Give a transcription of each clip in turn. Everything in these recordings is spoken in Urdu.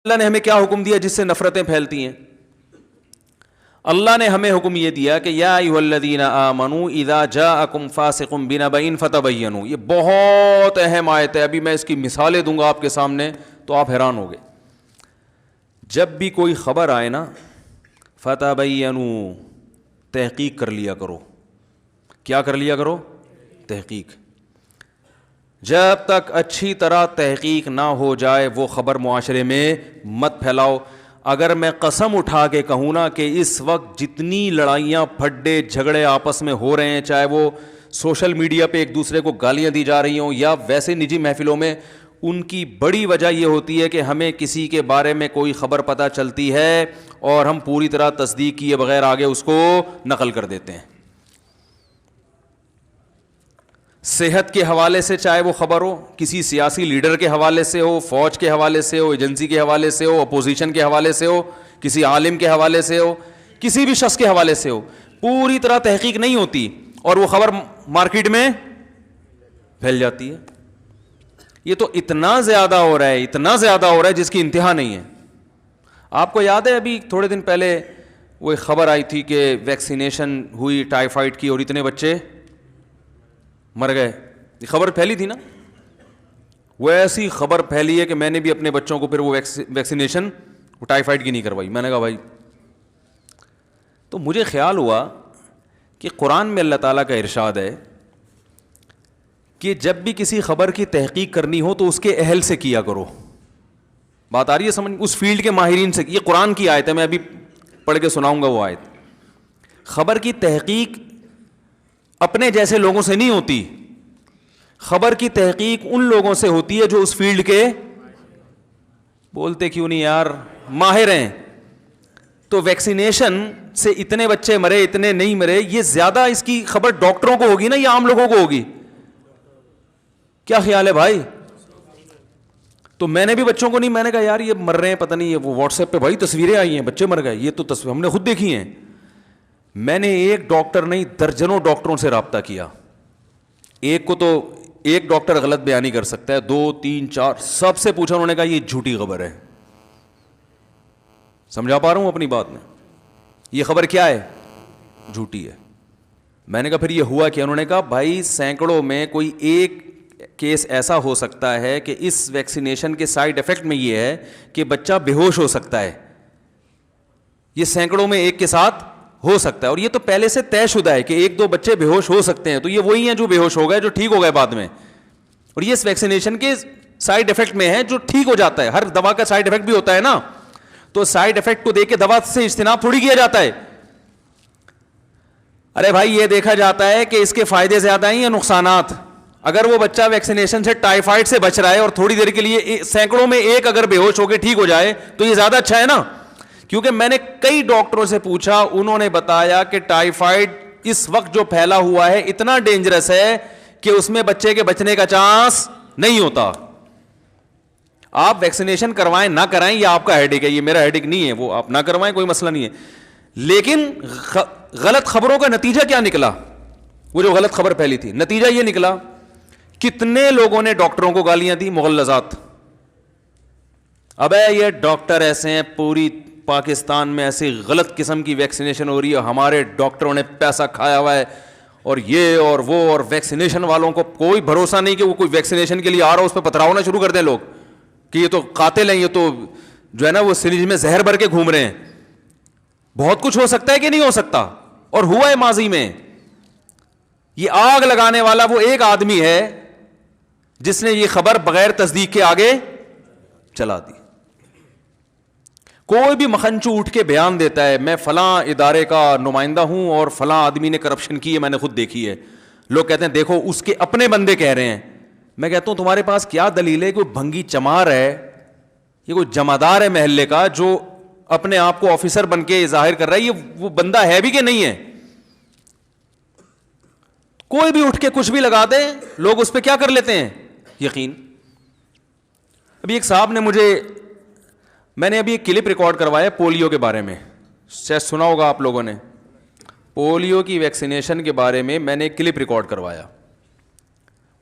اللہ نے ہمیں کیا حکم دیا جس سے نفرتیں پھیلتی ہیں؟ اللہ نے ہمیں حکم یہ دیا کہ یا ایھا الذین آمنوا اذا جاءکم فاسق بنبأ فتبینوا. یہ بہت اہم آیت ہے. ابھی میں اس کی مثالیں دوں گا آپ کے سامنے تو آپ حیران ہوگے. جب بھی کوئی خبر آئے نا فتبینوا, تحقیق کر لیا کرو. کیا کر لیا کرو؟ تحقیق. جب تک اچھی طرح تحقیق نہ ہو جائے وہ خبر معاشرے میں مت پھیلاؤ. اگر میں قسم اٹھا کے کہوں نا کہ اس وقت جتنی لڑائیاں پھڈے جھگڑے آپس میں ہو رہے ہیں, چاہے وہ سوشل میڈیا پہ ایک دوسرے کو گالیاں دی جا رہی ہوں یا ویسے نجی محفلوں میں, ان کی بڑی وجہ یہ ہوتی ہے کہ ہمیں کسی کے بارے میں کوئی خبر پتہ چلتی ہے اور ہم پوری طرح تصدیق کیے بغیر آگے اس کو نقل کر دیتے ہیں. صحت کے حوالے سے چاہے وہ خبر ہو, کسی سیاسی لیڈر کے حوالے سے ہو, فوج کے حوالے سے ہو, ایجنسی کے حوالے سے ہو, اپوزیشن کے حوالے سے ہو, کسی عالم کے حوالے سے ہو, کسی بھی شخص کے حوالے سے ہو, پوری طرح تحقیق نہیں ہوتی اور وہ خبر مارکیٹ میں پھیل جاتی ہے. یہ تو اتنا زیادہ ہو رہا ہے, اتنا زیادہ ہو رہا ہے جس کی انتہا نہیں ہے. آپ کو یاد ہے ابھی تھوڑے دن پہلے وہ ایک خبر آئی تھی کہ ویکسینیشن ہوئی ٹائیفائڈ کی اور اتنے بچے مر گئے. یہ خبر پھیلی تھی نا. وہ ایسی خبر پھیلی ہے کہ میں نے بھی اپنے بچوں کو پھر وہ ویکسینیشن ٹائیفائڈ کی نہیں کروائی. میں نے کہا بھائی, تو مجھے خیال ہوا کہ قرآن میں اللہ تعالیٰ کا ارشاد ہے کہ جب بھی کسی خبر کی تحقیق کرنی ہو تو اس کے اہل سے کیا کرو. بات آ رہی ہے سمجھ؟ اس فیلڈ کے ماہرین سے. یہ قرآن کی آیت ہے, میں ابھی پڑھ کے سناؤں گا وہ آیت. خبر کی تحقیق اپنے جیسے لوگوں سے نہیں ہوتی, خبر کی تحقیق ان لوگوں سے ہوتی ہے جو اس فیلڈ کے, بولتے کیوں نہیں یار, ماہر ہیں. تو ویکسینیشن سے اتنے بچے مرے اتنے نہیں مرے, یہ زیادہ اس کی خبر ڈاکٹروں کو ہوگی نا یا عام لوگوں کو ہوگی؟ کیا خیال ہے بھائی؟ تو میں نے بھی بچوں کو نہیں, میں نے کہا یار یہ مر رہے ہیں پتہ نہیں, یہ وہ واٹس ایپ پہ بھائی تصویریں آئی ہیں بچے مر گئے, یہ تو تصویر ہم نے خود دیکھی ہیں. میں نے ایک ڈاکٹر نہیں درجنوں ڈاکٹروں سے رابطہ کیا. ایک کو تو ایک ڈاکٹر غلط بیانی کر سکتا ہے, 2 3 4 سب سے پوچھا, انہوں نے کہا یہ جھوٹی خبر ہے. سمجھا پا رہا ہوں اپنی بات میں؟ یہ خبر کیا ہے؟ جھوٹی ہے. میں نے کہا پھر یہ ہوا کیا؟ انہوں نے کہا بھائی سینکڑوں میں کوئی ایک کیس ایسا ہو سکتا ہے کہ اس ویکسینیشن کے سائیڈ افیکٹ میں یہ ہے کہ بچہ بے ہوش ہو سکتا ہے. یہ سینکڑوں میں ایک کے ساتھ ہو سکتا ہے, اور یہ تو پہلے سے طے شدہ ہے کہ 1-2 بچے بے ہوش ہو سکتے ہیں. تو یہ وہی ہیں جو بے ہوش ہو گئے, جو ٹھیک ہو گئے بعد میں, اور یہ اس ویکسینیشن کے سائیڈ افیکٹ میں ہے جو ٹھیک ہو جاتا ہے. ہر دوا کا سائیڈ افیکٹ بھی ہوتا ہے نا, تو سائیڈ افیکٹ کو دیکھ کے دوا سے اجتناب تھوڑی کیا جاتا ہے. ارے بھائی یہ دیکھا جاتا ہے کہ اس کے فائدے زیادہ ہیں یا نقصانات. اگر وہ بچہ ویکسینیشن سے ٹائیفائڈ سے بچ رہا ہے اور تھوڑی دیر کے لیے سینکڑوں میں ایک اگر بے ہوش ہو کے ٹھیک ہو جائے تو یہ زیادہ اچھا ہے نا. کیونکہ میں نے کئی ڈاکٹروں سے پوچھا, انہوں نے بتایا کہ ٹائیفائڈ اس وقت جو پھیلا ہوا ہے اتنا ڈینجرس ہے کہ اس میں بچے کے بچنے کا چانس نہیں ہوتا. آپ ویکسینیشن کروائیں نہ کرائیں یہ آپ کا ہیڈک ہے, یہ میرا ہیڈک نہیں ہے. وہ آپ نہ کروائیں کوئی مسئلہ نہیں ہے, لیکن غلط خبروں کا نتیجہ کیا نکلا؟ وہ جو غلط خبر پھیلی تھی, نتیجہ یہ نکلا کتنے لوگوں نے ڈاکٹروں کو گالیاں دی, مغلظات. ابے یہ ڈاکٹر ایسے ہیں, پوری پاکستان میں ایسی غلط قسم کی ویکسینیشن ہو رہی ہے, ہمارے ڈاکٹروں نے پیسہ کھایا ہوا ہے, اور یہ اور وہ, اور ویکسینیشن والوں کو کوئی بھروسہ نہیں کہ وہ کوئی ویکسینیشن کے لیے آ رہا ہو اس پہ پتھراؤنا شروع کر دیں لوگ کہ یہ تو قاتل ہیں, یہ تو جو ہے نا وہ سرنج میں زہر بھر کے گھوم رہے ہیں. بہت کچھ ہو سکتا ہے کہ نہیں ہو سکتا, اور ہوا ہے ماضی میں. یہ آگ لگانے والا وہ ایک آدمی ہے جس نے یہ خبر بغیر تصدیق کے آگے چلا دی. کوئی بھی مکھنچو اٹھ کے بیان دیتا ہے میں فلاں ادارے کا نمائندہ ہوں اور فلاں آدمی نے کرپشن کی ہے, میں نے خود دیکھی ہے. لوگ کہتے ہیں دیکھو اس کے اپنے بندے کہہ رہے ہیں. میں کہتا ہوں تمہارے پاس کیا دلیل ہے؟ کوئی بھنگی چمار ہے, یہ کوئی جمعدار ہے محلے کا جو اپنے آپ کو آفیسر بن کے ظاہر کر رہا ہے, یہ وہ بندہ ہے بھی کہ نہیں ہے؟ کوئی بھی اٹھ کے کچھ بھی لگا دے, لوگ اس پہ کیا کر لیتے ہیں؟ یقین. ابھی ایک صاحب نے میں نے ابھی ایک کلپ ریکارڈ کروایا پولیو کے بارے میں, شاید سنا ہوگا آپ لوگوں نے. پولیو کی ویکسینیشن کے بارے میں نے ایک کلپ ریکارڈ کروایا.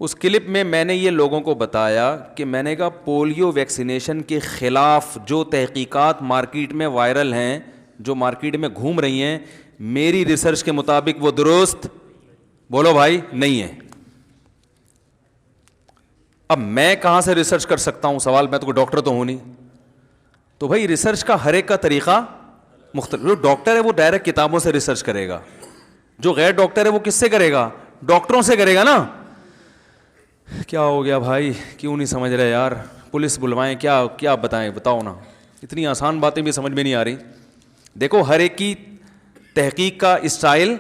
اس کلپ میں نے یہ لوگوں کو بتایا کہ میں نے کہا پولیو ویکسینیشن کے خلاف جو تحقیقات مارکیٹ میں وائرل ہیں, جو مارکیٹ میں گھوم رہی ہیں, میری ریسرچ کے مطابق وہ درست, بولو بھائی, نہیں ہے. اب میں کہاں سے ریسرچ کر سکتا ہوں؟ سوال, میں تو کوئی ڈاکٹر تو ہوں نہیں. تو بھائی ریسرچ کا ہر ایک کا طریقہ مختلف. جو ڈاکٹر ہے وہ ڈائریکٹ کتابوں سے ریسرچ کرے گا, جو غیر ڈاکٹر ہے وہ کس سے کرے گا؟ ڈاکٹروں سے کرے گا نا. کیا ہو گیا بھائی, کیوں نہیں سمجھ رہے یار؟ پولیس بلوائیں, کیا بتائیں, بتاؤ نا. اتنی آسان باتیں بھی سمجھ میں نہیں آ رہی. دیکھو ہر ایک کی تحقیق کا اسٹائل,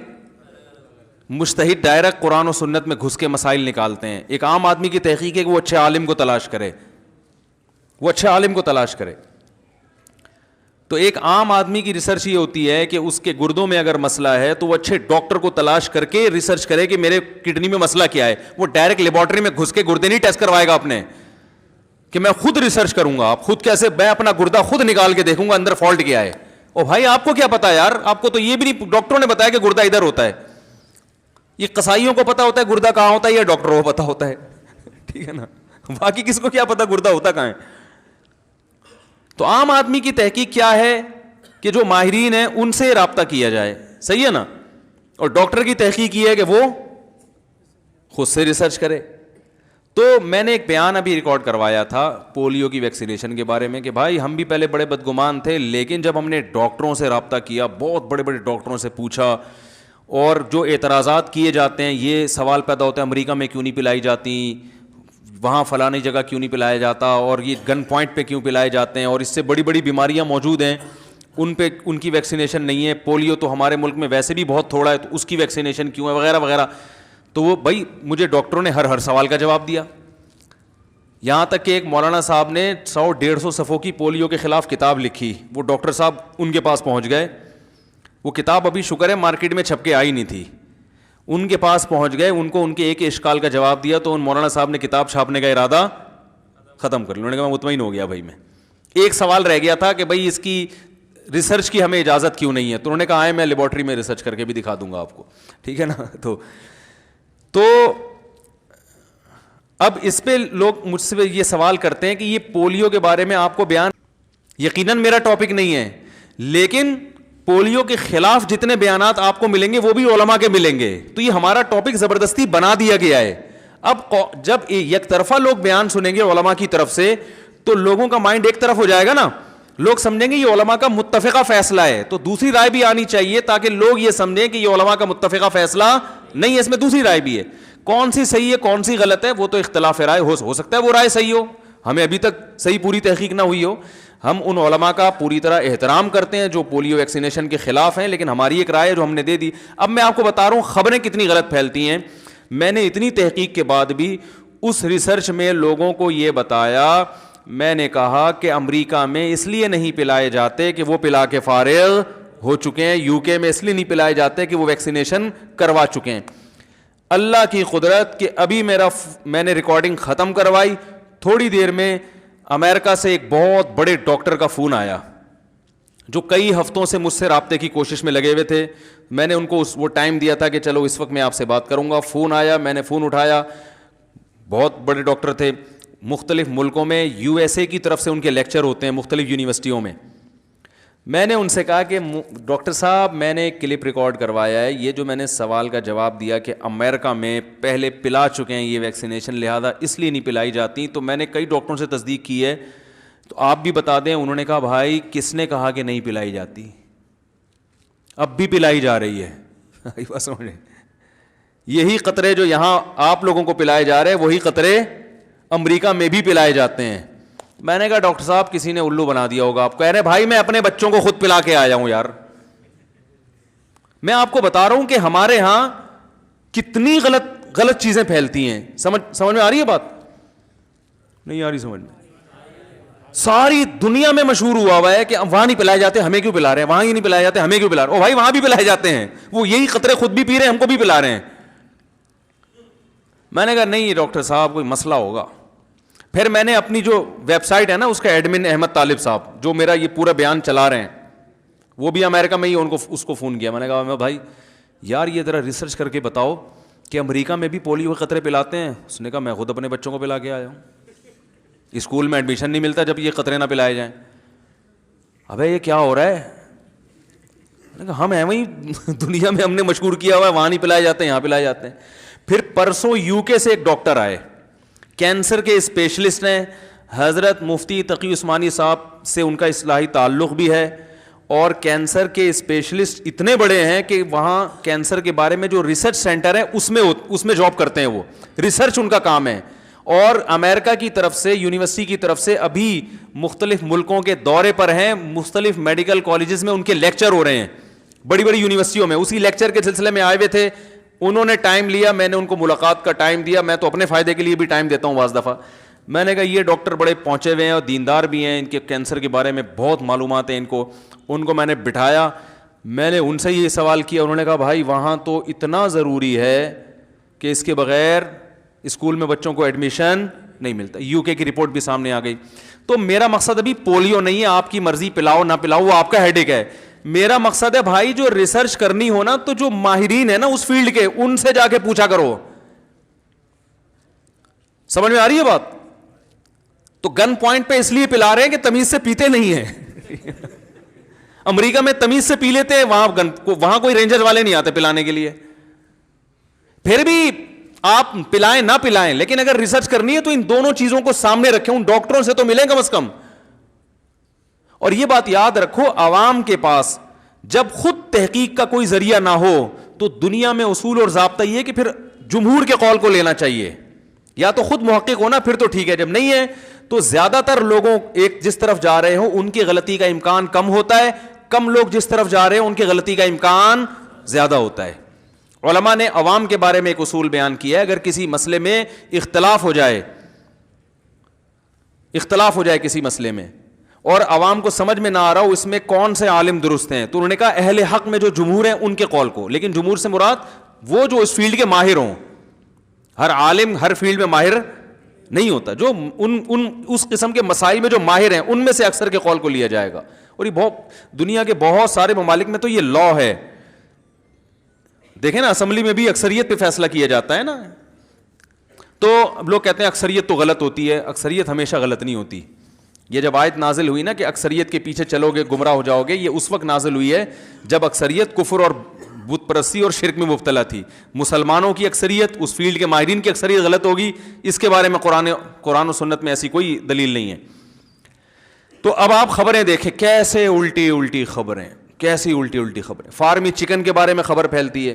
مجتہد ڈائریکٹ قرآن و سنت میں گھس کے مسائل نکالتے ہیں. ایک عام آدمی کی تحقیق ہے کہ وہ اچھے عالم کو تلاش کرے, وہ اچھے عالم کو تلاش کرے. تو ایک عام آدمی کی ریسرچ یہ ہوتی ہے کہ اس کے گردوں میں اگر مسئلہ ہے تو وہ اچھے ڈاکٹر کو تلاش کر کے ریسرچ کرے کہ میرے کڈنی میں مسئلہ کیا ہے. وہ ڈائریکٹ لیبارٹری میں گھس کے گردے نہیں ٹیسٹ کروائے گا اپنے, کہ میں خود ریسرچ کروں گا. آپ خود کیسے؟ میں اپنا گردہ خود نکال کے دیکھوں گا اندر فالٹ کیا ہے. او بھائی آپ کو کیا پتا یار؟ آپ کو تو یہ بھی نہیں, ڈاکٹروں نے بتایا کہ گردہ ادھر ہوتا ہے. یہ قصائیوں کو پتا ہوتا ہے گردہ کہاں ہوتا ہے, یہ ڈاکٹروں کو پتا ہوتا ہے. ٹھیک ہے نا, باقی کس کو کیا پتا گردہ ہوتا کہاں ہے. تو عام آدمی کی تحقیق کیا ہے کہ جو ماہرین ہیں ان سے رابطہ کیا جائے, صحیح ہے نا. اور ڈاکٹر کی تحقیق یہ ہے کہ وہ خود سے ریسرچ کرے. تو میں نے ایک بیان ابھی ریکارڈ کروایا تھا پولیو کی ویکسینیشن کے بارے میں کہ بھائی ہم بھی پہلے بڑے بدگمان تھے, لیکن جب ہم نے ڈاکٹروں سے رابطہ کیا, بہت بڑے بڑے ڈاکٹروں سے پوچھا, اور جو اعتراضات کیے جاتے ہیں, یہ سوال پیدا ہوتا ہے امریکہ میں کیوں نہیں پلائی جاتی, وہاں فلانی جگہ کیوں نہیں پلایا جاتا, اور یہ گن پوائنٹ پہ کیوں پلائے جاتے ہیں, اور اس سے بڑی بڑی بیماریاں موجود ہیں ان پہ ان کی ویکسینیشن نہیں ہے. پولیو تو ہمارے ملک میں ویسے بھی بہت تھوڑا ہے, تو اس کی ویکسینیشن کیوں ہے, وغیرہ وغیرہ. تو وہ بھائی مجھے ڈاکٹروں نے ہر سوال کا جواب دیا. یہاں تک کہ ایک مولانا صاحب نے 100-150 صفحوں کی پولیو کے خلاف کتاب لکھی. وہ ڈاکٹر صاحب ان کے پاس پہنچ گئے. وہ کتاب ابھی شکر ہے مارکیٹ میں چھپ کے آئی نہیں تھی. ان کے پاس پہنچ گئے, ان کو ان کے ایک اشکال کا جواب دیا, تو ان مولانا صاحب نے کتاب چھاپنے کا ارادہ ختم کر لیا. انہوں نے کہا میں مطمئن ہو گیا بھائی. میں ایک سوال رہ گیا تھا کہ بھائی اس کی ریسرچ کی ہمیں اجازت کیوں نہیں ہے. تو انہوں نے کہا آئے میں لیبارٹری میں ریسرچ کر کے بھی دکھا دوں گا آپ کو, ٹھیک ہے نا. تو اب اس پہ لوگ مجھ سے یہ سوال کرتے ہیں کہ یہ پولیو کے بارے میں آپ کو بیان, یقیناً میرا ٹاپک نہیں ہے, لیکن پولیو کے خلاف جتنے بیانات آپ کو ملیں گے وہ بھی علماء کے ملیں گے. تو یہ ہمارا ٹاپک زبردستی بنا دیا گیا ہے. اب جب یک طرفہ لوگ بیان سنیں گے علماء کی طرف سے تو لوگوں کا مائنڈ ایک طرف ہو جائے گا نا. لوگ سمجھیں گے یہ علماء کا متفقہ فیصلہ ہے, تو دوسری رائے بھی آنی چاہیے تاکہ لوگ یہ سمجھیں کہ یہ علماء کا متفقہ فیصلہ نہیں ہے, اس میں دوسری رائے بھی ہے. کون سی صحیح ہے کون سی غلط ہے وہ تو اختلاف رائے ہو سکتا ہے وہ رائے صحیح ہو, ہمیں ابھی تک صحیح پوری تحقیق نہ ہوئی ہو. ہم ان علماء کا پوری طرح احترام کرتے ہیں جو پولیو ویکسینیشن کے خلاف ہیں, لیکن ہماری ایک رائے جو ہم نے دے دی. اب میں آپ کو بتا رہا ہوں خبریں کتنی غلط پھیلتی ہیں. میں نے اتنی تحقیق کے بعد بھی اس ریسرچ میں لوگوں کو یہ بتایا, میں نے کہا کہ امریکہ میں اس لیے نہیں پلائے جاتے کہ وہ پلا کے فارغ ہو چکے ہیں, یو کے میں اس لیے نہیں پلائے جاتے کہ وہ ویکسینیشن کروا چکے ہیں. اللہ کی قدرت کہ ابھی میں نے ریکارڈنگ ختم کروائی, تھوڑی دیر میں امریکہ سے ایک بہت بڑے ڈاکٹر کا فون آیا جو کئی ہفتوں سے مجھ سے رابطے کی کوشش میں لگے ہوئے تھے. میں نے ان کو وہ ٹائم دیا تھا کہ چلو اس وقت میں آپ سے بات کروں گا. فون آیا, میں نے فون اٹھایا. بہت بڑے ڈاکٹر تھے, مختلف ملکوں میں یو ایس اے کی طرف سے ان کے لیکچر ہوتے ہیں مختلف یونیورسٹیوں میں. میں نے ان سے کہا کہ ڈاکٹر صاحب میں نے ایک کلپ ریکارڈ کروایا ہے, یہ جو میں نے سوال کا جواب دیا کہ امریکہ میں پہلے پلا چکے ہیں یہ ویکسینیشن لہذا اس لیے نہیں پلائی جاتی, تو میں نے کئی ڈاکٹروں سے تصدیق کی ہے, تو آپ بھی بتا دیں. انہوں نے کہا بھائی کس نے کہا کہ نہیں پلائی جاتی, اب بھی پلائی جا رہی ہے. بس سمجھیں, یہی قطرے جو یہاں آپ لوگوں کو پلائے جا رہے ہیں وہی قطرے امریکہ میں بھی پلائے جاتے ہیں. میں نے کہا ڈاکٹر صاحب کسی نے الو بنا دیا ہوگا آپ. کہہ رہے بھائی میں اپنے بچوں کو خود پلا کے آیا ہوں یار. میں آپ کو بتا رہا ہوں کہ ہمارے ہاں کتنی غلط چیزیں پھیلتی ہیں. سمجھ میں آ رہی ہے بات؟ نہیں آ رہی سمجھ میں؟ ساری دنیا میں مشہور ہوا ہے کہ وہاں نہیں پلائے جاتے ہمیں کیوں پلا رہے ہیں, وہاں ہی نہیں پلائے جاتے ہمیں کیوں پلا رہے ہیں. او بھائی وہاں بھی پلائے جاتے ہیں, وہ یہی قطرے خود بھی پی رہے ہیں ہم کو بھی پلا رہے ہیں. میں نے کہا نہیں ڈاکٹر صاحب کوئی مسئلہ ہوگا. پھر میں نے اپنی جو ویب سائٹ ہے نا اس کا ایڈمن احمد طالب صاحب جو میرا یہ پورا بیان چلا رہے ہیں, وہ بھی امریکہ میں ہی, اس کو فون کیا. میں نے کہا میں بھائی یار یہ ذرا ریسرچ کر کے بتاؤ کہ امریکہ میں بھی پولیو کے قطرے پلاتے ہیں. اس نے کہا میں خود اپنے بچوں کو پلا کے آیا ہوں, اسکول میں ایڈمیشن نہیں ملتا جب یہ قطرے نہ پلائے جائیں. ابے یہ کیا ہو رہا ہے؟ ہم ہیں وہیں دنیا میں ہم نے مشہور کیا ہوا ہے, وہاں نہیں پلائے جاتے, یہاں پلائے جاتے ہیں. پھر پرسوں یو کے سے ایک ڈاکٹر آئے, کینسر کے اسپیشلسٹ ہیں, حضرت مفتی تقی عثمانی صاحب سے ان کا اصلاحی تعلق بھی ہے, اور کینسر کے اسپیشلسٹ اتنے بڑے ہیں کہ وہاں کینسر کے بارے میں جو ریسرچ سینٹر ہے اس میں جاب کرتے ہیں, وہ ریسرچ ان کا کام ہے. اور امریکہ کی طرف سے, یونیورسٹی کی طرف سے ابھی مختلف ملکوں کے دورے پر ہیں, مختلف میڈیکل کالجز میں ان کے لیکچر ہو رہے ہیں, بڑی بڑی یونیورسٹیوں میں. اسی لیکچر کے سلسلے میں آئے ہوئے تھے, انہوں نے ٹائم لیا, میں نے ان کو ملاقات کا ٹائم دیا. میں تو اپنے فائدے کے لیے بھی ٹائم دیتا ہوں بعض دفعہ. میں نے کہا یہ ڈاکٹر بڑے پہنچے ہوئے ہیں اور دیندار بھی ہیں, ان کے کینسر کے بارے میں بہت معلومات ہیں ان کو میں نے بٹھایا, میں نے ان سے یہ سوال کیا. انہوں نے کہا بھائی وہاں تو اتنا ضروری ہے کہ اس کے بغیر اسکول میں بچوں کو ایڈمیشن نہیں ملتا. یو کے کی رپورٹ بھی سامنے آ گئی. تو میرا مقصد ابھی پولیو نہیں ہے, آپ کی مرضی پلاؤ نہ پلاؤ وہ آپ کا ہیڈ ایک ہے. میرا مقصد ہے بھائی جو ریسرچ کرنی ہو نا, تو جو ماہرین ہیں نا اس فیلڈ کے, ان سے جا کے پوچھا کرو. سمجھ میں آ رہی ہے بات؟ تو گن پوائنٹ پہ اس لیے پلا رہے ہیں کہ تمیز سے پیتے نہیں ہیں. امریکہ میں تمیز سے پی لیتے ہیں, وہاں کوئی رینجر والے نہیں آتے پلانے کے لیے. پھر بھی آپ پلائیں نہ پلائیں, لیکن اگر ریسرچ کرنی ہے تو ان دونوں چیزوں کو سامنے رکھیں, ان ڈاکٹروں سے تو ملیں کم از کم. اور یہ بات یاد رکھو, عوام کے پاس جب خود تحقیق کا کوئی ذریعہ نہ ہو تو دنیا میں اصول اور ضابطہ یہ کہ پھر جمہور کے قول کو لینا چاہیے. یا تو خود محقق ہونا, پھر تو ٹھیک ہے, جب نہیں ہے تو زیادہ تر لوگوں ایک جس طرف جا رہے ہوں ان کی غلطی کا امکان کم ہوتا ہے, کم لوگ جس طرف جا رہے ہیں ان کی غلطی کا امکان زیادہ ہوتا ہے. علماء نے عوام کے بارے میں ایک اصول بیان کیا ہے, اگر کسی مسئلے میں اختلاف ہو جائے کسی مسئلے میں اور عوام کو سمجھ میں نہ آ رہا ہو اس میں کون سے عالم درست ہیں, تو انہوں نے کہا اہل حق میں جو جمہور ہیں ان کے قول کو. لیکن جمہور سے مراد وہ جو اس فیلڈ کے ماہر ہوں. ہر عالم ہر فیلڈ میں ماہر نہیں ہوتا, جو اس قسم کے مسائل میں جو ماہر ہیں ان میں سے اکثر کے قول کو لیا جائے گا. اور یہ دنیا کے بہت سارے ممالک میں تو یہ لا ہے. دیکھیں نا, اسمبلی میں بھی اکثریت پہ فیصلہ کیا جاتا ہے نا. تو لوگ کہتے ہیں اکثریت تو غلط ہوتی ہے, اکثریت ہمیشہ غلط نہیں ہوتی. یہ جب آیت نازل ہوئی نا کہ اکثریت کے پیچھے چلو گے گمراہ ہو جاؤ گے, یہ اس وقت نازل ہوئی ہے جب اکثریت کفر اور بت پرستی اور شرک میں مبتلا تھی. مسلمانوں کی اکثریت, اس فیلڈ کے ماہرین کی اکثریت غلط ہوگی, اس کے بارے میں قرآن و سنت میں ایسی کوئی دلیل نہیں ہے. تو اب آپ خبریں دیکھیں کیسے الٹی خبریں. فارمی چکن کے بارے میں خبر پھیلتی ہے,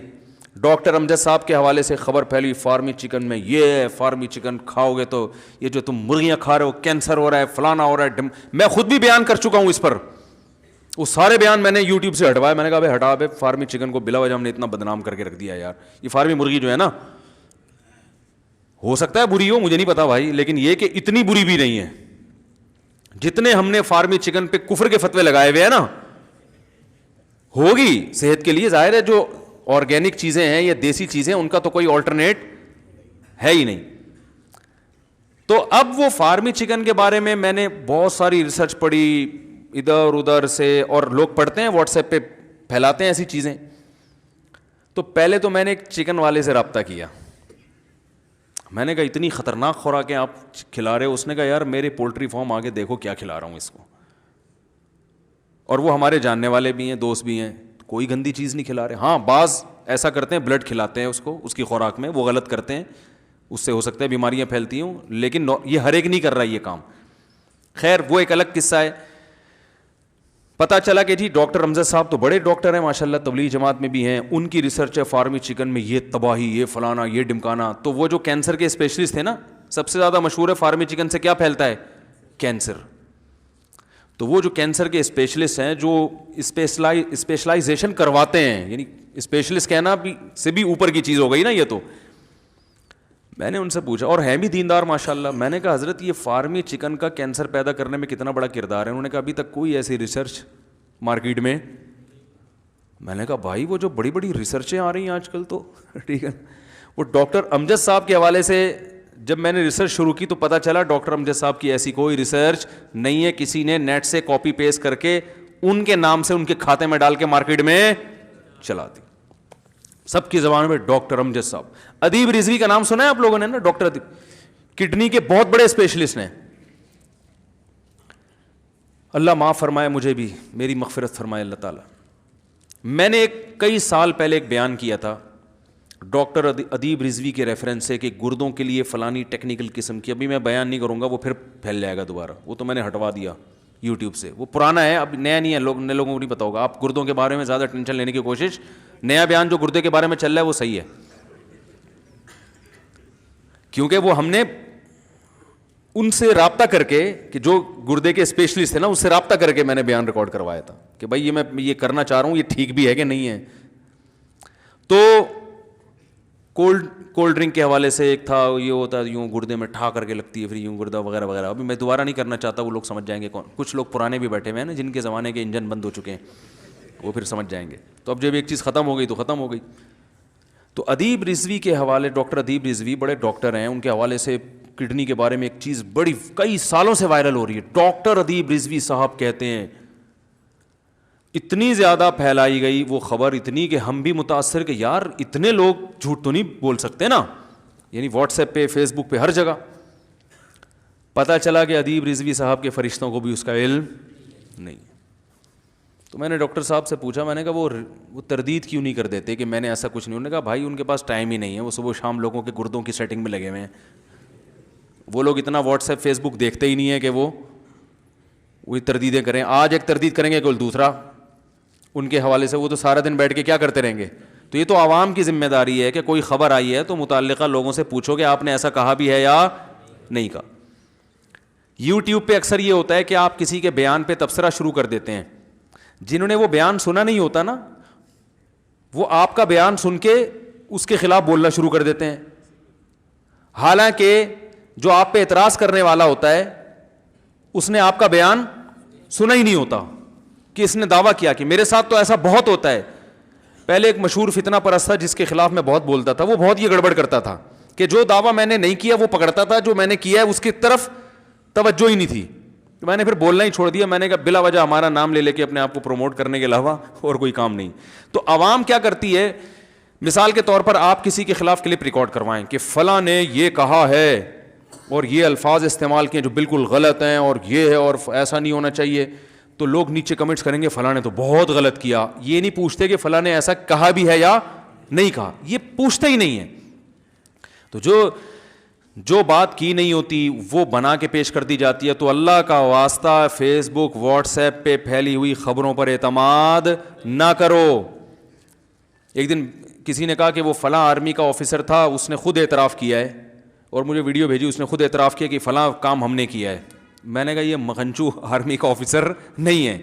ڈاکٹر امجد صاحب کے حوالے سے خبر پھیلی, فارمی چکن میں یہ, فارمی چکن کھاؤ گے تو یہ جو تم مرغیاں کھا رہے ہو کینسر ہو رہا ہے, فلانا ہو رہا ہے. میں خود بھی بیان کر چکا ہوں اس پر, وہ سارے بیان میں نے یوٹیوب سے ہٹوائے. میں نے کہا بھائی ہٹا بھائی, فارمی چکن کو بلا وجہ ہم نے اتنا بدنام کر کے رکھ دیا یار. یہ فارمی مرغی جو ہے نا, ہو سکتا ہے بری ہو, مجھے نہیں پتا بھائی, لیکن یہ کہ اتنی بری بھی نہیں ہے جتنے ہم نے فارمی چکن پہ کفر کے فتوے لگائے ہوئے ہیں نا. ہوگی صحت کے لیے, ظاہر ہے جو آرگینک چیزیں ہیں یا دیسی چیزیں ان کا تو کوئی آلٹرنیٹ ہے ہی نہیں. تو اب وہ فارمی چکن کے بارے میں نے بہت ساری ریسرچ پڑھی ادھر ادھر سے, اور لوگ پڑھتے ہیں واٹس ایپ پہ پھیلاتے ہیں ایسی چیزیں. تو پہلے تو میں نے ایک چکن والے سے رابطہ کیا, میں نے کہا اتنی خطرناک خوراکیں آپ کھلا رہے ہو. اس نے کہا یار میرے پولٹری فارم آگے دیکھو کیا کھلا رہا ہوں اس کو, اور وہ ہمارے جاننے والے بھی ہیں, دوست بھی ہیں, کوئی گندی چیز نہیں کھلا رہے. ہاں بعض ایسا کرتے ہیں, بلڈ کھلاتے ہیں اس کو, اس کی خوراک میں, وہ غلط کرتے ہیں, اس سے ہو سکتا ہے بیماریاں پھیلتی ہوں, لیکن یہ ہر ایک نہیں کر رہا یہ کام. خیر وہ ایک الگ قصہ ہے. پتہ چلا کہ جی ڈاکٹر امجد صاحب تو بڑے ڈاکٹر ہیں ماشاءاللہ, تبلیغ جماعت میں بھی ہیں, ان کی ریسرچ ہے فارمی چکن میں یہ تباہی, یہ فلانا, یہ ڈمکانا. تو وہ جو کینسر کے اسپیشلسٹ تھے نا, سب سے زیادہ مشہور ہے فارمی چکن سے کیا پھیلتا ہے, کینسر. تو وہ جو کینسر کے اسپیشلسٹ ہیں جو اسپیشلائزیشن کرواتے ہیں, یعنی اسپیشلسٹ کہنا بھی سے بھی اوپر کی چیز ہو گئی نا یہ. تو میں نے ان سے پوچھا, اور ہیں بھی دیندار ماشاءاللہ. میں نے کہا حضرت یہ فارمی چکن کا کینسر پیدا کرنے میں کتنا بڑا کردار ہے؟ انہوں نے کہا ابھی تک کوئی ایسی ریسرچ مارکیٹ میں. میں نے کہا بھائی وہ جو بڑی بڑی ریسرچیں آ رہی ہیں آج کل تو ٹھیک ہے. وہ ڈاکٹر امجد صاحب کے حوالے سے جب میں نے ریسرچ شروع کی تو پتہ چلا ڈاکٹر امجد صاحب کی ایسی کوئی ریسرچ نہیں ہے, کسی نے نیٹ سے کاپی پیسٹ کر کے ان کے نام سے ان کے کھاتے میں ڈال کے مارکیٹ میں چلا دی. سب کی زبان میں ڈاکٹر امجد صاحب. ادیب رضوی کا نام سنا ہے آپ لوگوں نے نا؟ ڈاکٹر ادیب کڈنی کے بہت بڑے اسپیشلسٹ ہیں. اللہ معاف فرمائے مجھے بھی, میری مغفرت فرمائے اللہ تعالیٰ. میں نے کئی سال پہلے ایک بیان کیا تھا ڈاکٹر ادیب رضوی کے ریفرنس سے کہ گردوں کے لیے فلانی ٹیکنیکل قسم کی, ابھی میں بیان نہیں کروں گا وہ پھر پھیل جائے گا دوبارہ, وہ تو میں نے ہٹوا دیا یوٹیوب سے, وہ پرانا ہے اب نیا نہیں ہے, نئے لوگوں کو نہیں پتا ہوگا. آپ گردوں کے بارے میں زیادہ ٹینشن لینے کی کوشش, نیا بیان جو گردے کے بارے میں چل رہا ہے وہ صحیح ہے, کیونکہ وہ ہم نے ان سے رابطہ کر کے کہ جو گردے کے اسپیشلسٹ تھے نا, اس سے رابطہ کر کے میں نے بیان ریکارڈ کروایا تھا کہ بھائی یہ میں یہ کرنا چاہ رہا ہوں, یہ ٹھیک بھی ہے کہ نہیں ہے. تو کولڈ ڈرنک کے حوالے سے ایک تھا, یہ ہوتا ہے یوں گردے میں ٹھا کر کے لگتی ہے پھر یوں گردہ وغیرہ وغیرہ. ابھی میں دوبارہ نہیں کرنا چاہتا, وہ لوگ سمجھ جائیں گے کون, کچھ لوگ پرانے بھی بیٹھے ہوئے ہیں نا جن کے زمانے کے انجن بند ہو چکے ہیں, وہ پھر سمجھ جائیں گے. تو اب جب ایک چیز ختم ہو گئی تو ختم ہو گئی. تو ادیب رضوی کے حوالے, ڈاکٹر ادیب رضوی بڑے ڈاکٹر ہیں, ان کے حوالے سے کڈنی کے بارے میں ایک چیز بڑی کئی سالوں سے وائرل ہو رہی ہے. ڈاکٹر ادیب رضوی صاحب کہتے ہیں, اتنی زیادہ پھیلائی گئی وہ خبر, اتنی کہ ہم بھی متاثر کہ یار اتنے لوگ جھوٹ تو نہیں بول سکتے نا, یعنی واٹس ایپ پہ, فیس بک پہ, ہر جگہ. پتہ چلا کہ ادیب رضوی صاحب کے فرشتوں کو بھی اس کا علم نہیں. تو میں نے ڈاکٹر صاحب سے پوچھا, میں نے کہا وہ تردید کیوں نہیں کر دیتے کہ میں نے ایسا کچھ نہیں. انہوں نے کہا بھائی ان کے پاس ٹائم ہی نہیں ہے, وہ صبح شام لوگوں کے گردوں کی سیٹنگ میں لگے ہوئے ہیں. وہ لوگ اتنا واٹس ایپ فیس بک دیکھتے ہی نہیں ہے کہ وہ تردیدیں کریں. آج ایک تردید کریں گے کل دوسرا ان کے حوالے سے, وہ تو سارا دن بیٹھ کے کیا کرتے رہیں گے. تو یہ تو عوام کی ذمہ داری ہے کہ کوئی خبر آئی ہے تو متعلقہ لوگوں سے پوچھو کہ آپ نے ایسا کہا بھی ہے یا نہیں کہا. یوٹیوب پہ اکثر یہ ہوتا ہے کہ آپ کسی کے بیان پہ تبصرہ شروع کر دیتے ہیں, جنہوں نے وہ بیان سنا نہیں ہوتا نا, وہ آپ کا بیان سن کے اس کے خلاف بولنا شروع کر دیتے ہیں, حالانکہ جو آپ پہ اعتراض کرنے والا ہوتا ہے اس نے آپ کا بیان سنا ہی نہیں ہوتا کہ اس نے دعویٰ کیا. کہ میرے ساتھ تو ایسا بہت ہوتا ہے. پہلے ایک مشہور فتنہ پرست تھا جس کے خلاف میں بہت بولتا تھا, وہ بہت یہ گڑبڑ کرتا تھا کہ جو دعویٰ میں نے نہیں کیا وہ پکڑتا تھا, جو میں نے کیا ہے اس کی طرف توجہ ہی نہیں تھی. میں نے پھر بولنا ہی چھوڑ دیا. میں نے کہا بلا وجہ ہمارا نام لے کے اپنے آپ کو پروموٹ کرنے کے علاوہ اور کوئی کام نہیں. تو عوام کیا کرتی ہے, مثال کے طور پر آپ کسی کے خلاف کلپ ریکارڈ کروائیں کہ فلاں نے یہ کہا ہے اور یہ الفاظ استعمال کیے جو بالکل غلط ہیں اور یہ ہے اور ایسا نہیں ہونا چاہیے, تو لوگ نیچے کمنٹس کریں گے فلاں نے تو بہت غلط کیا. یہ نہیں پوچھتے کہ فلاں نے ایسا کہا بھی ہے یا نہیں کہا, یہ پوچھتے ہی نہیں ہیں. تو جو بات کی نہیں ہوتی وہ بنا کے پیش کر دی جاتی ہے. تو اللہ کا واسطہ فیس بک واٹس ایپ پہ پھیلی ہوئی خبروں پر اعتماد نہ کرو. ایک دن کسی نے کہا کہ وہ فلاں آرمی کا آفیسر تھا, اس نے خود اعتراف کیا ہے اور مجھے ویڈیو بھیجی, اس نے خود اعتراف کیا کہ فلاں کام ہم نے کیا ہے. میں نے کہا یہ مغنچو آرمی کا آفیسر نہیں ہے.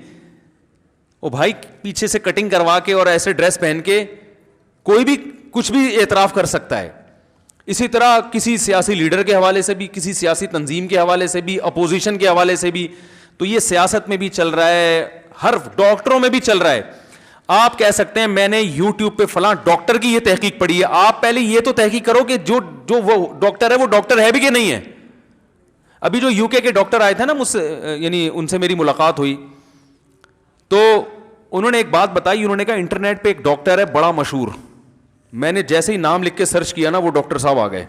او بھائی پیچھے سے کٹنگ کروا کے اور ایسے ڈریس پہن کے کوئی بھی کچھ بھی اعتراف کر سکتا ہے. اسی طرح کسی سیاسی لیڈر کے حوالے سے بھی, کسی سیاسی تنظیم کے حوالے سے بھی, اپوزیشن کے حوالے سے بھی. تو یہ سیاست میں بھی چل رہا ہے, ہر ڈاکٹروں میں بھی چل رہا ہے. آپ کہہ سکتے ہیں میں نے یوٹیوب پہ فلاں ڈاکٹر کی یہ تحقیق پڑھی ہے. آپ پہلے یہ تو تحقیق کرو کہ جو وہ ڈاکٹر ہے وہ ڈاکٹر ہے بھی کہ نہیں ہے. ابھی جو یو کے ڈاکٹر آئے تھے نا مجھ سے, یعنی ان سے میری ملاقات ہوئی, تو انہوں نے ایک بات بتائی. انہوں نے کہا انٹرنیٹ پہ ایک ڈاکٹر ہے بڑا مشہور, میں نے جیسے ہی نام لکھ کے سرچ کیا نا وہ ڈاکٹر صاحب آ گئے.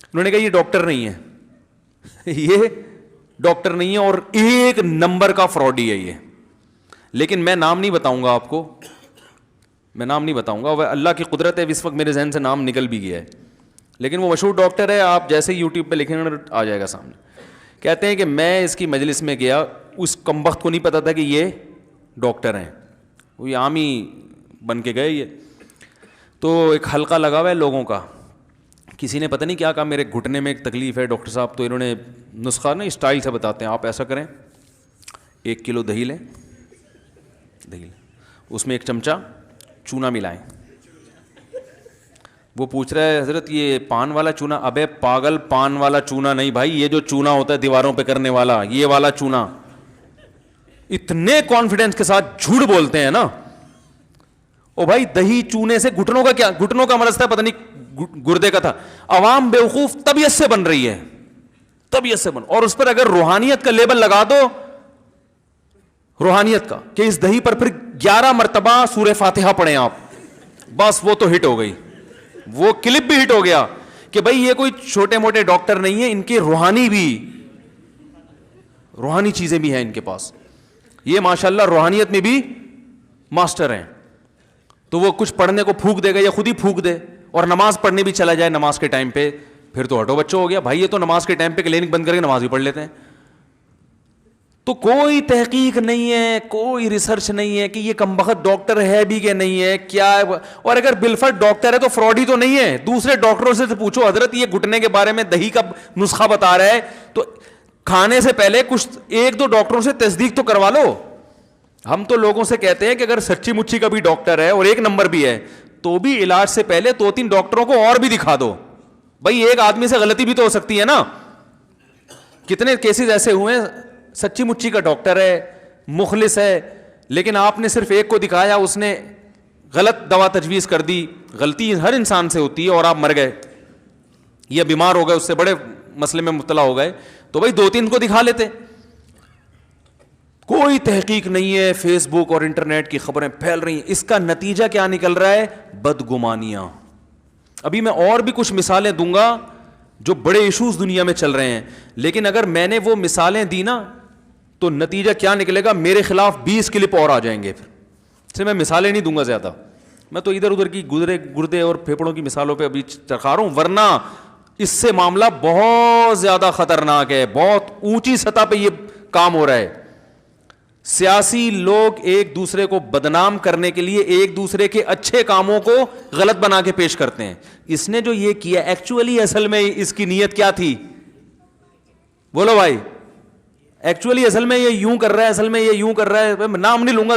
انہوں نے کہا یہ ڈاکٹر نہیں ہے, یہ ڈاکٹر نہیں ہے اور ایک نمبر کا فراڈی ہے یہ. لیکن میں نام نہیں بتاؤں گا آپ کو, میں نام نہیں بتاؤں گا, وہ اللہ کی قدرت ہے اس وقت میرے ذہن سے نام نکل بھی گیا ہے. لیکن وہ مشہور ڈاکٹر ہے, آپ جیسے ہی یوٹیوب پہ لکھیں گے آ جائے گا سامنے. کہتے ہیں کہ میں اس کی مجلس میں گیا, اس کمبخت کو نہیں پتا تھا کہ یہ ڈاکٹر ہیں, وہ عام ہی بن کے گئے. یہ تو ایک حلقہ لگا ہوا ہے لوگوں کا, کسی نے پتہ نہیں کیا کہا میرے گھٹنے میں ایک تکلیف ہے ڈاکٹر صاحب, تو انہوں نے نسخہ نا اسٹائل سے بتاتے ہیں, آپ ایسا کریں 1 کلو دہی لیں, اس میں 1 چمچہ چونا ملائیں. وہ پوچھ رہا ہے حضرت یہ پان والا چونا؟ ابے پاگل, پان والا چونا نہیں بھائی, یہ جو چونا ہوتا ہے دیواروں پہ کرنے والا, یہ والا چونا. اتنے کانفیڈنس کے ساتھ جھوٹ بولتے ہیں نا. او بھائی دہی چونے سے گھٹنوں کا کیا, گھٹنوں کا مرض تھا, پتہ نہیں گردے کا تھا. عوام بیوقوف طبیعت سے بن رہی ہے, طبیعت سے بن, اور اس پر اگر روحانیت کا لیبل لگا دو, روحانیت کا, کہ اس دہی پر پھر 11 مرتبہ سورہ فاتحہ پڑھیں آپ, بس وہ تو ہٹ ہو گئی, وہ کلپ بھی ہٹ ہو گیا کہ بھائی یہ کوئی چھوٹے موٹے ڈاکٹر نہیں ہے, ان کے روحانی چیزیں بھی ہیں ان کے پاس, یہ ماشاءاللہ روحانیت میں بھی ماسٹر ہیں. تو وہ کچھ پڑھنے کو پھونک دے گا یا خود ہی پھونک دے, اور نماز پڑھنے بھی چلا جائے نماز کے ٹائم پہ, پھر تو ہٹو بچوں ہو گیا بھائی, یہ تو نماز کے ٹائم پہ کلینک بند کر کے نماز بھی پڑھ لیتے ہیں. تو کوئی تحقیق نہیں ہے, کوئی ریسرچ نہیں ہے کہ یہ کمبخت ڈاکٹر ہے بھی کہ نہیں ہے, کیا ہے. اور اگر بالفرد ڈاکٹر ہے تو فراڈی تو نہیں ہے. دوسرے ڈاکٹروں سے پوچھو, حضرت یہ گھٹنے کے بارے میں دہی کا نسخہ بتا رہا ہے, تو کھانے سے پہلے کچھ ایک دو ڈاکٹروں سے تصدیق تو کروا لو. ہم تو لوگوں سے کہتے ہیں کہ اگر سچی مچھی کا بھی ڈاکٹر ہے اور ایک نمبر بھی ہے تو بھی علاج سے پہلے 2-3 ڈاکٹروں کو اور بھی دکھا دو. بھائی ایک آدمی سے غلطی بھی تو ہو سکتی ہے نا. کتنے کیسز ایسے ہوئے ہیں, سچی مچی کا ڈاکٹر ہے, مخلص ہے, لیکن آپ نے صرف ایک کو دکھایا, اس نے غلط دوا تجویز کر دی. غلطی ہر انسان سے ہوتی ہے, اور آپ مر گئے یا بیمار ہو گئے, اس سے بڑے مسئلے میں مبتلا ہو گئے, تو بھائی 2-3 کو دکھا لیتے. کوئی تحقیق نہیں ہے, فیس بک اور انٹرنیٹ کی خبریں پھیل رہی ہیں. اس کا نتیجہ کیا نکل رہا ہے؟ بدگمانیاں. ابھی میں اور بھی کچھ مثالیں دوں گا جو بڑے ایشوز دنیا میں چل رہے ہیں, لیکن اگر میں نے وہ مثالیں دی نا تو نتیجہ کیا نکلے گا, میرے خلاف 20 کلپ اور آ جائیں گے. پھر سے میں مثالیں نہیں دوں گا زیادہ, میں تو ادھر ادھر کی گردے اور پھیپڑوں کی مثالوں پہ ابھی چرخا رہا ہوں, ورنہ اس سے معاملہ بہت زیادہ خطرناک ہے. بہت اونچی سطح پہ یہ کام ہو رہا ہے. سیاسی لوگ ایک دوسرے کو بدنام کرنے کے لیے ایک دوسرے کے اچھے کاموں کو غلط بنا کے پیش کرتے ہیں. اس نے جو یہ کیا ایکچولی اصل میں اس کی نیت کیا تھی؟ بولو بھائی, ایکچولی اصل میں یہ یوں کر رہا ہے, اصل میں یہ یوں کر رہا ہے, نام نہیں لوں گا,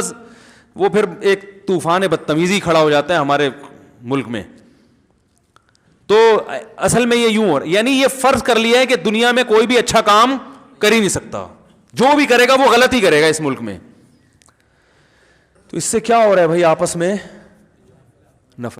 وہ پھر ایک طوفان بدتمیزی کھڑا ہو جاتا ہے ہمارے ملک میں. تو اصل میں یہ یوں, یعنی یہ فرض کر لیا ہے کہ دنیا میں کوئی بھی اچھا کام کر ہی نہیں سکتا, جو بھی کرے گا وہ غلط ہی کرے گا اس ملک میں. تو اس سے کیا ہو رہا ہے بھائی, آپس میں